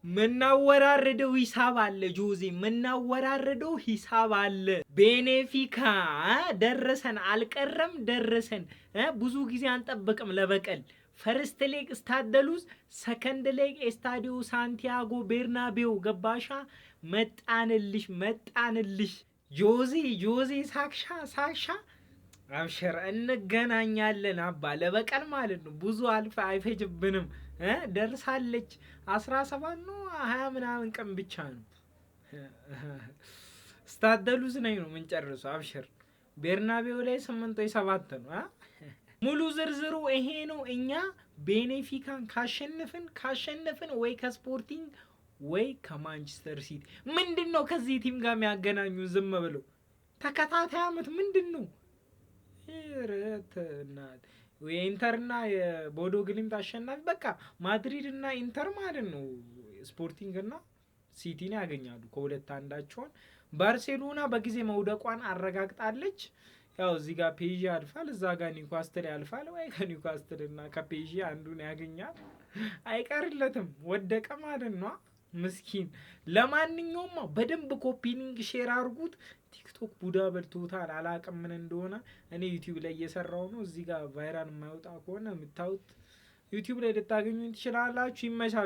ምናወራረደው ሂሳብ አለ ጆዜ፣ ምናወራረደው ሂሳብ አለ። ቤኔፊካ ደረሰን አልቀረም ደረሰን። ብዙ ጊዜ አንጠብቅም ለበቀል። ፈርስት ሌግ ስታደሉስ፣ ሰከንድ ሌግ ኤስታዲዮ ሳንቲያጎ ቤርናቤው ገባሻ። መጣንልሽ ጆዜ ሳክሻ አብሽር እንገናኛለን አባ ለበቀል ማለት ነው። ብዙ አልፈ አይፈጅብንም። ደርሳለች 17 ነው 20 ምናምን ቀን ብቻ ነው። ስታደሉስ ነኝ ነው የምንጨርሰው። አብሽር ቤርናቤው ላይ 8 ወይ 7 ነው። ሙሉ ዝርዝሩ ይሄ ነው። እኛ ቤኔፊካን ካሸነፍን ወይ ከስፖርቲንግ ወይ ከማንቸስተር ሲቲ። ምንድነው ከዚህ ቲም ጋር የሚያገናኙ? ዝም ብለው ተከታታይ አመት ምንድነው? የኢንተርና የቦዶ ግሊምት አሸናፊ በቃ ማድሪድ እና ኢንተር ማለት ነው። ስፖርቲንግ እና ሲቲን ያገኛሉ ከሁለት አንዳቸውን። ባርሴሎና በጊዜ መውደቋን አረጋግጣለች። ያው እዚህ ጋር ፔጂ ያልፋል፣ እዛ ጋር ኒውካስትል ያልፋል። ወይ ከኒውካስትል እና ከፔጂ አንዱን ያገኛል። አይቀርለትም፣ ወደቀ ማለት ነው። ምስኪን። ለማንኛውም በደንብ ኮፒኒንግ ሼር አድርጉት። ቲክቶክ ቡዳ በልቶታል፣ አላቅም ምን እንደሆነ። እኔ ዩቲዩብ ላይ እየሰራው ነው። እዚህ ጋር ቫይራል የማይወጣ ከሆነ የምታዩት ዩቲዩብ ላይ ልታገኙ ትችላላችሁ። ይመቻችሁ።